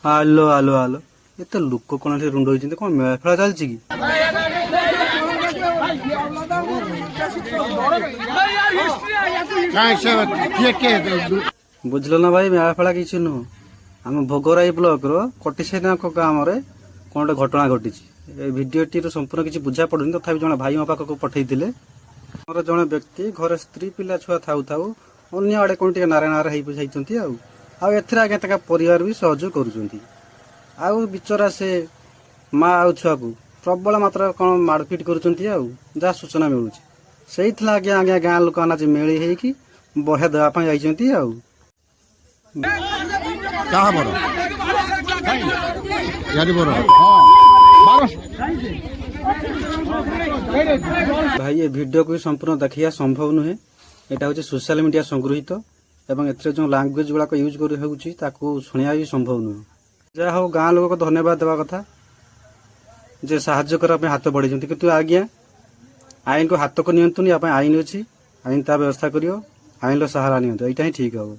आलो आलो आलो एत लोक कौन रुंड होती कौन मेला फेला चलती कि बुझल ना भाई मेला फेला किसी नुह आम भोगराई ब्लॉक कटिसाई गाँव में कौन गोटे घटना घटी भिडटी संपूर्ण किसी बुझा पड़ुनि तथा जड़े भाई मो पाखक पठे जड़े व्यक्ति घर स्त्री पिला छुआ थाऊ थाऊ अन्य आड़े कौन नारे नारे होती आज्ञा परिवार भी सहयोग कर बिचरा से माँ आ छुआ को प्रबल मात्रा कौन मारपिट कर सूचना मिलूँ से आज्ञा आज्ञा गाँ लोक आज मेली होगी बहे देवाई जाइए भाई ये वीडियो को संपूर्ण देखिया संभव नुहे यहाँ हूँ सोशल मीडिया संगृहित एवं ए जो लैंग्वेज गुड़ाक यूज कर शुणा भी संभव नुहे जहाँ हो गाँ लोक को धन्यवाद देवा कथा जे साहाଯ୍य करने हाथ बढ़े किंतु आज्ञा आईन को हाथ को नियंतुनि आईन अच्छी आईन ता व्यवस्था करियो आईन सहारा नियंतु यहाँ ही ठीक हम।